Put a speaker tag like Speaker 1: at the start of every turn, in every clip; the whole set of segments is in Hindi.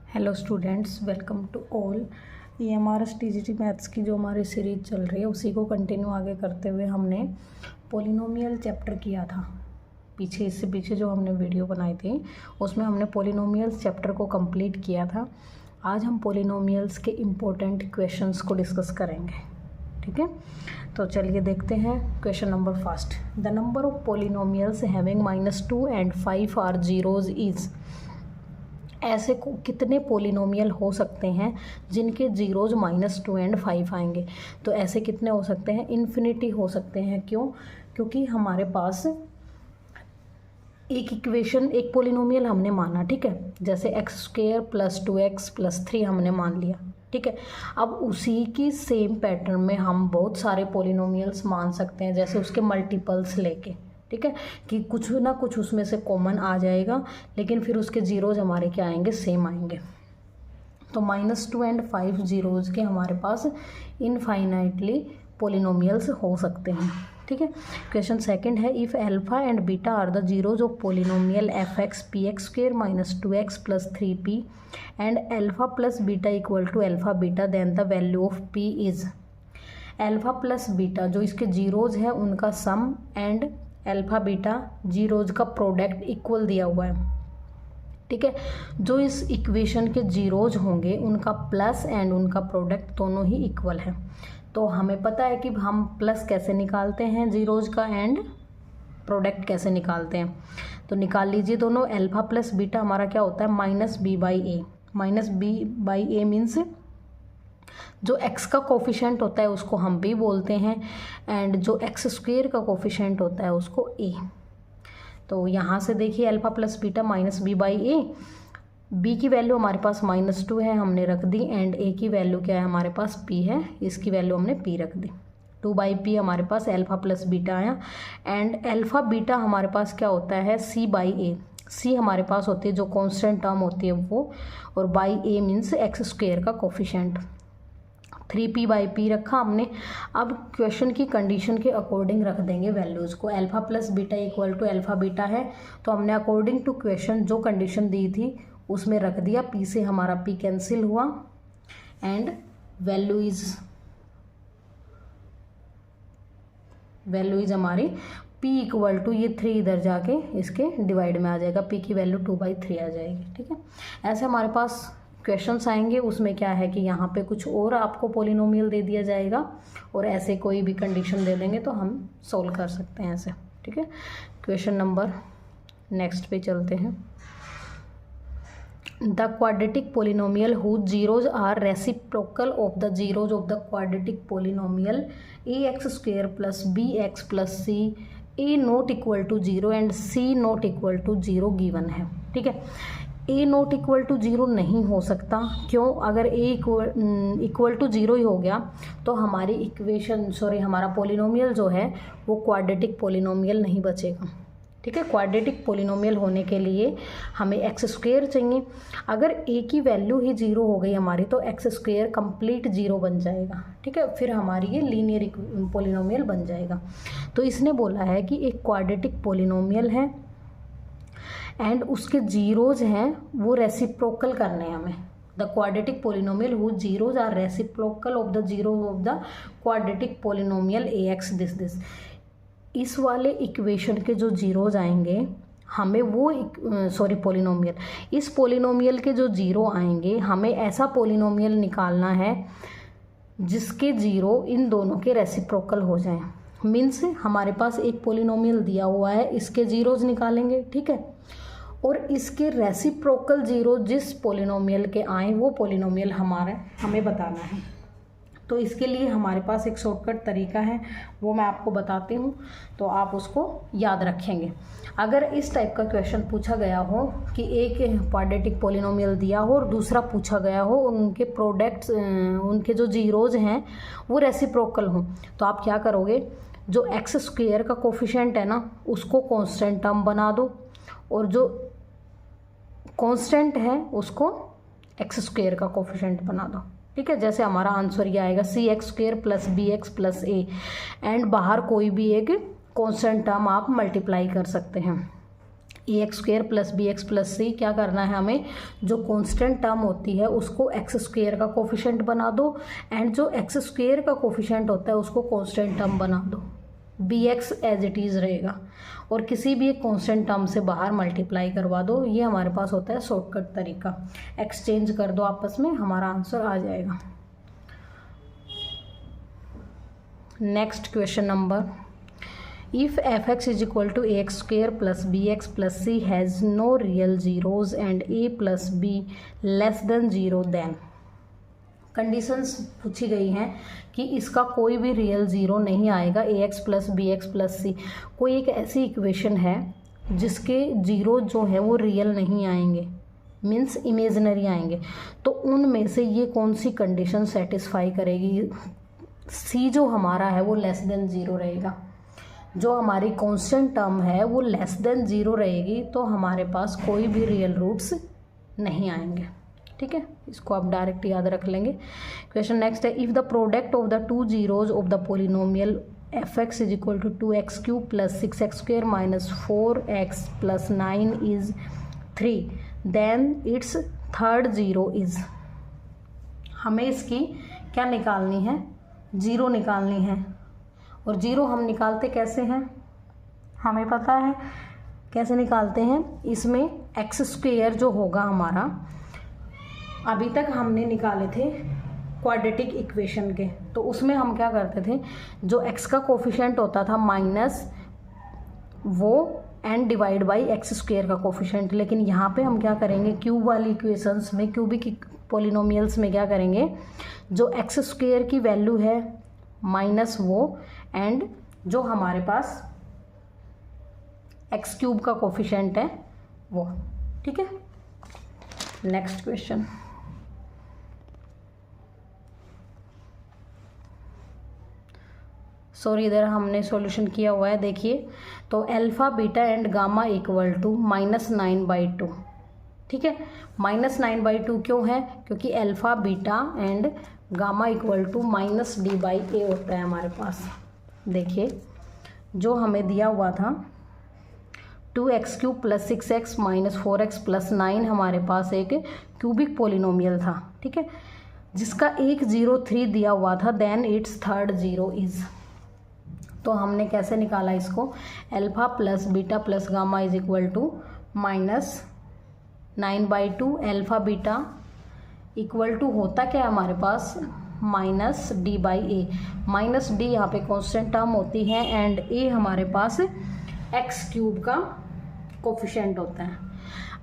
Speaker 1: Hello students, welcome to all. ये हमारा टीजीटी मैथ्स की जो हमारी सीरीज चल रही है उसी को कंटिन्यू आगे करते हुए हमने पॉलिनोमियल चैप्टर किया था। इससे पीछे जो हमने वीडियो बनाई थी उसमें हमने पॉलिनोमियल्स चैप्टर को कंप्लीट किया था। आज हम पॉलिनोमियल्स के इम्पोर्टेंट क्वेश्चंस को डिस्कस करेंगे, ठीक है। तो चलिए देखते हैं question number first. The number of polynomials having -2 and 5 are zeros is. ऐसे कितने पोलिनोमियल हो सकते हैं जिनके जीरोज -2 and 5 आएंगे। तो ऐसे कितने हो सकते हैं? इन्फिनिटी हो सकते हैं। क्यों? क्योंकि हमारे पास एक इक्वेशन, एक पोलिनोमियल हमने माना, ठीक है। जैसे x² + 2x + 3 हमने मान लिया, ठीक है। अब उसी की सेम पैटर्न में हम बहुत सारे पोलिनोमियल्स मान सकते हैं, जैसे उसके मल्टीपल्स लेके, ठीक है, कि कुछ ना कुछ उसमें से कॉमन आ जाएगा, लेकिन फिर उसके जीरोज हमारे क्या आएंगे? सेम आएंगे। तो -2 and 5 जीरोज के हमारे पास इनफाइनाइटली पोलिनोमियल्स हो सकते हैं, ठीक है। क्वेश्चन सेकंड है, if alpha and beta are the zeros of polynomial fx px² - 2x + 3p and alpha plus beta equal to alpha beta, then the value of p is. Alpha plus beta जो इसके जीरोज है उनका sum and alpha beta zeros का प्रोडक्ट इक्वल दिया हुआ है, ठीक है। जो इस इक्वेशन के जीरोज होंगे उनका प्लस एंड उनका प्रोडक्ट दोनों ही इक्वल है। तो हमें पता है कि हम प्लस कैसे निकालते हैं जीरोज का एंड प्रोडक्ट कैसे निकालते हैं। तो निकाल लीजिए दोनों। अल्फा प्लस बीटा हमारा क्या होता है? -b/a। -b/a मीन्स जो x का कोफिशेंट होता है उसको हम b बोलते हैं, एंड जो x² का कोफिशेंट होता है उसको a। तो यहाँ से देखिए alpha plus beta -b/a, b की वैल्यू हमारे पास -2 है, हमने रख दी, एंड a की वैल्यू क्या है? हमारे पास p है, इसकी वैल्यू हमने p रख दी। 2/p हमारे पास अल्फा प्लस बीटा आया, एंड अल्फा बीटा हमारे पास क्या होता है? c/a। c हमारे पास होती है जो कांस्टेंट टर्म होती है वो, और बाई a मीन्स x² का कोफिशेंट। 3p/p रखा हमने। अब क्वेश्चन की कंडीशन के अकॉर्डिंग रख देंगे वैल्यूज़ को। Alpha plus beta equal to alpha beta है, तो हमने अकॉर्डिंग टू क्वेश्चन जो कंडीशन दी थी उसमें रख दिया। p से हमारा p कैंसिल हुआ, एंड वैल्यू इज हमारी p इक्वल टू, ये 3 इधर जाके इसके डिवाइड में आ जाएगा, p की वैल्यू 2/3 आ जाएगी, ठीक है। ऐसे हमारे पास क्वेश्चंस आएंगे, उसमें क्या है कि यहाँ पे कुछ और आपको पोलिनोमियल दे दिया जाएगा और ऐसे कोई भी कंडीशन दे देंगे तो हम सोल्व कर सकते हैं ऐसे, ठीक है। क्वेश्चन नंबर नेक्स्ट पे चलते हैं। The quadratic polynomial whose zeros are reciprocal of the zeros of the quadratic polynomial ax² + bx + c a not equal to 0 and c not equal to 0 given है, ठीक है। a नॉट इक्वल टू 0 नहीं हो सकता। क्यों? अगर a इक्वल टू 0 ही हो गया तो हमारी हमारा पोलिनोमियल जो है वो क्वाड्रेटिक पोलिनोमियल नहीं बचेगा, ठीक है। क्वाड्रेटिक पोलिनोमियल होने के लिए हमें x² चाहिए। अगर a की वैल्यू ही 0 हो गई हमारी तो x² कंप्लीट 0 बन जाएगा, ठीक है। फिर हमारी ये लीनियर पोलिनोमियल बन जाएगा। तो इसने बोला है कि एक क्वाड्रेटिक पोलिनोमियल है एंड उसके जीरोज हैं वो रेसिप्रोकल करने हैं हमें। The quadratic polynomial whose zeros are reciprocal of the zero of the quadratic polynomial ax this. इस वाले इक्वेशन के जो जीरोज आएंगे हमें वो पोलिनोमियल, इस पोलिनोमियल के जो जीरो आएंगे हमें ऐसा पोलिनोमियल निकालना है जिसके जीरो इन दोनों के रेसिप्रोकल हो जाएं। मीन्स हमारे पास एक पोलिनोमियल दिया हुआ है, इसके जीरोज निकालेंगे, ठीक है, और इसके रेसिप्रोकल जीरो जिस पोलिनोमियल के आए वो पोलिनोमियल हमें बताना है। तो इसके लिए हमारे पास एक शॉर्टकट तरीका है, वो मैं आपको बताती हूँ, तो आप उसको याद रखेंगे। अगर इस टाइप का क्वेश्चन पूछा गया हो कि एक क्वाड्रेटिक पोलिनोमियल दिया हो और दूसरा पूछा गया हो उनके प्रोडक्ट्स, उनके जो जीरोज हैं वो रेसिप्रोकल हों, तो आप क्या करोगे? जो x² का कोफिशेंट है ना उसको कांस्टेंट टर्म बना दो, और जो कांस्टेंट है उसको x² का कोफिशेंट बना दो, ठीक है। जैसे हमारा आंसर ये आएगा cx² + bx + a, एंड बाहर कोई भी एक कांस्टेंट टर्म आप मल्टीप्लाई कर सकते हैं। A x square plus b x plus c क्या करना है हमें, जो कांस्टेंट टर्म होती है उसको एक्स स्क्वेयर का कोफिशिएंट बना दो एंड जो एक्स स्क्वेयर का कोफिशिएंट होता है उसको कांस्टेंट टर्म बना दो, b x as it is रहेगा और किसी भी एक कांस्टेंट टर्म से बाहर मल्टीप्लाई करवा दो। ये हमारे पास होता है शॉर्टकट तरीका, एक्सचेंज कर दो आपस में, हमारा आंसर आ जाएगा। Next question number, if fx is equal to ax square plus bx plus c has no real zeros and a plus b less than 0 then conditions पूछी गई हैं कि इसका कोई भी रियल ज़ीरो नहीं आएगा, a x plus b x plus c कोई एक ऐसी इक्वेशन है जिसके ज़ीरो जो है वो रियल नहीं आएंगे, मीन्स इमेजनरी आएंगे, तो उनमें से ये कौन सी कंडीशन सेटिस्फाई करेगी। सी जो हमारा है वो लेस देन ज़ीरो रहेगा, जो हमारी कांस्टेंट टर्म है वो लेस देन ज़ीरो रहेगी, तो हमारे पास कोई भी रियल रूट्स नहीं आएंगे। ठीक है, इसको आप डायरेक्ट याद रख लेंगे। क्वेश्चन नेक्स्ट है, if the product of the two zeros of the polynomial f x is equal to 2x³ plus 6x² minus 4x plus 9 is 3 then its third zero is. हमें इसकी क्या निकालनी है, ज़ीरो निकालनी है। और ज़ीरो हम निकालते कैसे हैं, हमें पता है कैसे निकालते हैं। इसमें एक्स स्क्वेयर जो होगा हमारा, अभी तक हमने निकाले थे क्वाड्रेटिक इक्वेशन के, तो उसमें हम क्या करते थे, जो एक्स का कोफिशिएंट होता था माइनस वो and divide by x square का कोफिशिएंट। लेकिन यहाँ पे हम क्या करेंगे, क्यूब वाली इक्वेशंस में, क्यूबिक पोलिनोमियल्स में क्या करेंगे, जो एक्स स्क्वेयर की वैल्यू है माइनस वो एंड जो हमारे पास एक्स क्यूब का कोफिशिएंट है वो। ठीक है, नेक्स्ट क्वेश्चन, सॉरी इधर हमने सॉल्यूशन किया हुआ है, देखिए। तो alpha beta and gamma equal to -9/2। ठीक है, -9/2 क्यों है, क्योंकि alpha beta and gamma equal to -d/a होता है हमारे पास। देखिए जो हमें दिया हुआ था 2x³ plus 6x minus 4x plus 9 हमारे पास एक क्यूबिक पोलिनोमियल था। ठीक है, जिसका 103 दिया हुआ था, then its third zero is. तो हमने कैसे निकाला इसको, alpha plus beta plus gamma is equal to -9/2 alpha beta equal to होता क्या है हमारे पास -d/a। माइनस डी यहाँ पे कांस्टेंट टर्म होती है एंड a हमारे पास x³ का कोफिशिएंट होता है।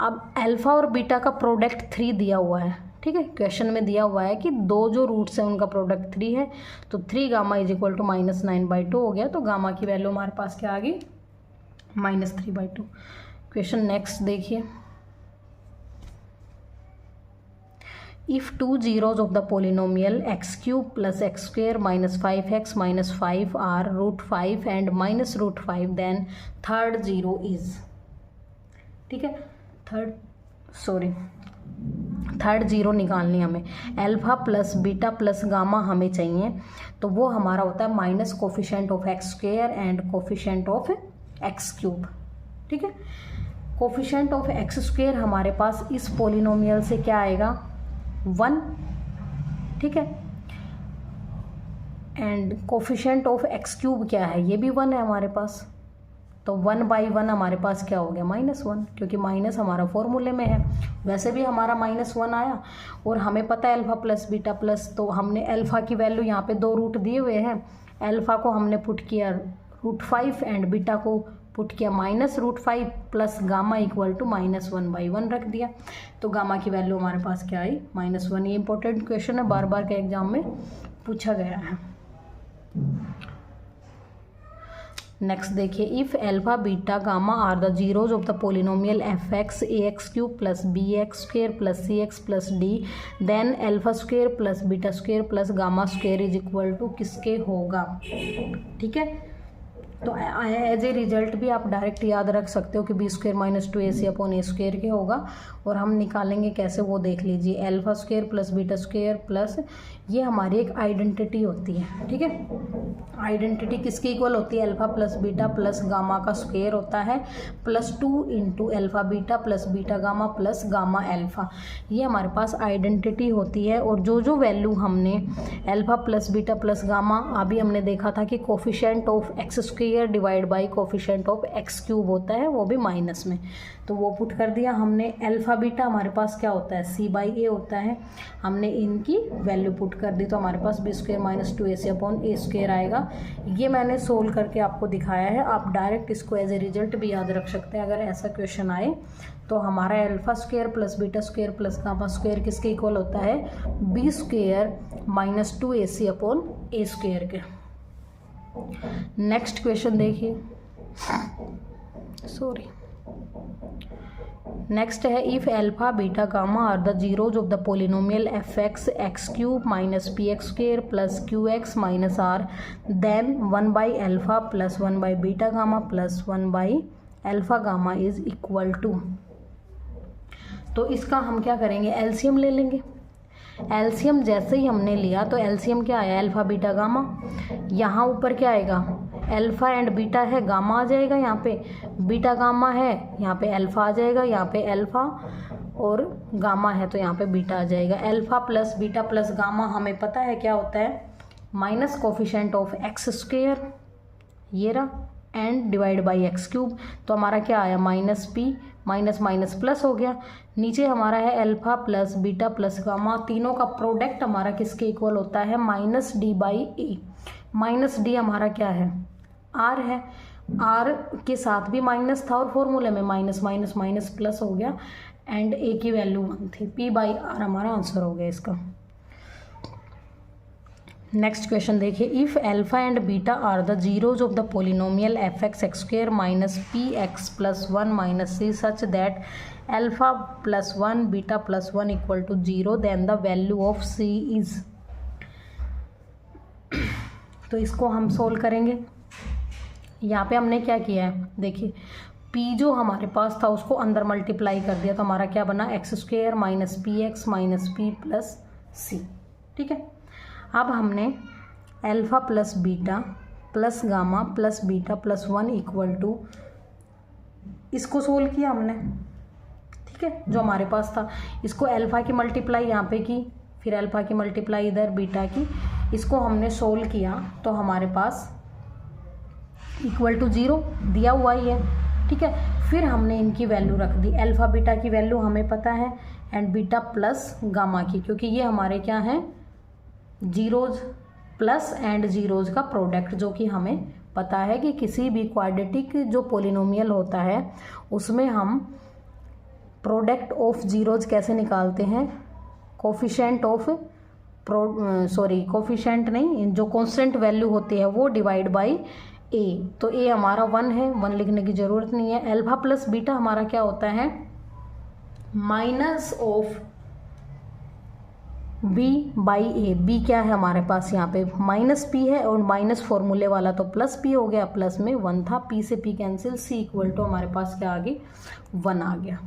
Speaker 1: अब अल्फ़ा और बीटा का प्रोडक्ट 3 दिया हुआ है। ठीक है, क्वेश्चन में दिया हुआ है कि दो जो रूट्स हैं उनका प्रोडक्ट 3 है, तो 3 गामा इज इक्वल टू -9/2 हो गया, तो गामा की वैल्यू हमारे पास क्या आ गई, -3/2। क्वेश्चन नेक्स्ट देखिए, if two zeros of the polynomial x³ plus x² minus 5x minus 5 are √5 and minus √5 then third zero is। ठीक है, थर्ड ज़ीरो निकालनी हमें। Alpha plus beta plus gamma हमें चाहिए, तो वो हमारा होता है minus coefficient of x² and coefficient of x³। ठीक है, कोफिशिएंट ऑफ x² हमारे पास इस पोलिनोमियल से क्या आएगा, 1। ठीक है, एंड कोफिशिएंट ऑफ x³ क्या है, ये भी 1 है हमारे पास, तो 1/1 हमारे पास क्या हो गया, -1, क्योंकि माइनस हमारा फॉर्मूले में है। वैसे भी हमारा -1 आया और हमें पता है अल्फ़ा प्लस बीटा प्लस, तो हमने अल्फ़ा की वैल्यू यहाँ पे 2 रूट दिए हुए हैं, अल्फ़ा को हमने पुट किया √5 एंड बीटा को पुट किया -√5 प्लस गामा इक्वल टू -1/1 रख दिया, तो गामा की वैल्यू हमारे पास क्या आई, -1। ये इंपॉर्टेंट क्वेश्चन है, बार बार के एग्जाम में पूछा गया है। नेक्स्ट देखिए, if alpha beta gamma are the zeros of the polynomial f(x) ax³ plus bx² plus cx plus d then α² plus β² plus gamma is equal to किसके होगा। ठीक है, तो एज ए रिजल्ट भी आप डायरेक्ट याद रख सकते हो कि b square minus 2ac upon a square के होगा। और हम निकालेंगे कैसे वो देख लीजिए, alpha square plus beta square plus, ये हमारी एक आइडेंटिटी होती है, ठीक है। आइडेंटिटी किसकी इक्वल होती है, alpha plus beta plus gamma का स्क्वायर होता है plus 2 into alpha beta plus beta gamma plus gamma alpha, ये हमारे पास आइडेंटिटी होती है। और जो जो वैल्यू हमने alpha plus beta plus gamma, अभी हमने देखा था कि coefficient of x square divide by coefficient of x cube होता है, वो भी माइनस में, तो वो पुट कर दिया हमने। अल्फा बीटा हमारे पास क्या होता है, c बाई ए होता है, हमने इनकी वैल्यू पुट कर दी, तो हमारे पास b square minus 2ac upon a square आएगा। ये मैंने सोल्व करके आपको दिखाया है, आप डायरेक्ट इसको एज ए रिजल्ट भी याद रख सकते हैं अगर ऐसा क्वेश्चन आए। तो हमारा alpha square plus beta square plus gamma square किसके इक्वल होता है, b square minus 2ac upon a square के। नेक्स्ट क्वेश्चन देखिए, सॉरी, नेक्स्ट है if alpha beta gamma are the zeros of the polynomial f x x cube minus p x square plus q x minus r, then 1 by alpha plus 1 by beta gamma plus 1 by alpha gamma is equal to. तो इसका हम क्या करेंगे, एलसीएम ले लेंगे। एलसीएम जैसे ही हमने लिया तो एलसीएम क्या आया, अल्फा बीटा गामा, यहाँ ऊपर क्या आएगा, अल्फा एंड बीटा है, गामा आ जाएगा, यहाँ पे बीटा गामा है, यहाँ पे अल्फा आ जाएगा, यहाँ पे अल्फा और गामा है तो यहाँ पे बीटा आ जाएगा। Alpha plus beta plus gamma हमें पता है क्या होता है, minus coefficient of x square, ये रहा, and divide by x cube, तो हमारा क्या आया, minus P, minus minus plus हो गया। नीचे हमारा है alpha plus beta plus gamma, तीनों का प्रोडक्ट हमारा किसके इक्वल होता है, minus D by A. Minus D हमारा क्या है, आर है, आर के साथ भी माइनस था और फॉर्मूले में माइनस माइनस माइनस प्लस हो गया, एंड ए की वैल्यू 1 थी, पी बाई आर हमारा आंसर हो गया इसका। नेक्स्ट क्वेश्चन देखिए, if alpha and beta are the zeros of the polynomial f x x square minus p x plus 1 minus c such that alpha plus 1 beta plus 1 equal to 0, then the value of c is. तो इसको हम सोल्व करेंगे। यहाँ पे हमने क्या किया है, देखिए p जो हमारे पास था उसको अंदर मल्टीप्लाई कर दिया, तो हमारा क्या बना, x square minus p x minus p plus c, ठीक है। अब हमने alpha plus beta plus gamma plus beta plus 1 equal to, इसको सोल्व किया हमने, ठीक है, जो हमारे पास था। इसको अल्फा की मल्टीप्लाई यहाँ पे की, फिर अल्फा की मल्टीप्लाई इधर बीटा की, इसको हमने सोल्व किया तो हमारे पास इक्वल टू 0 दिया हुआ ही है, ठीक है। फिर हमने इनकी वैल्यू रख दी, अल्फा बीटा की वैल्यू हमें पता है एंड बीटा प्लस गामा की, क्योंकि ये हमारे क्या हैं, जीरोज प्लस एंड जीरोज का प्रोडक्ट, जो कि हमें पता है कि किसी भी क्वाड्रेटिक जो पोलिनोमियल होता है उसमें हम प्रोडक्ट ऑफ जीरोज कैसे निकालते हैं, कोफिशिएंट ऑफ कोफिशिएंट नहीं, जो कांस्टेंट वैल्यू होती है वो डिवाइड बाई ए, तो ए हमारा 1 है, 1 लिखने की ज़रूरत नहीं है। अल्फा प्लस बीटा हमारा क्या होता है, minus of b by a, b क्या है हमारे पास यहाँ पे माइनस पी है और माइनस फॉर्मूले वाला तो प्लस पी हो गया, प्लस में 1 था, पी से p cancel, c equal to हमारे पास क्या आ गई, 1 आ गया।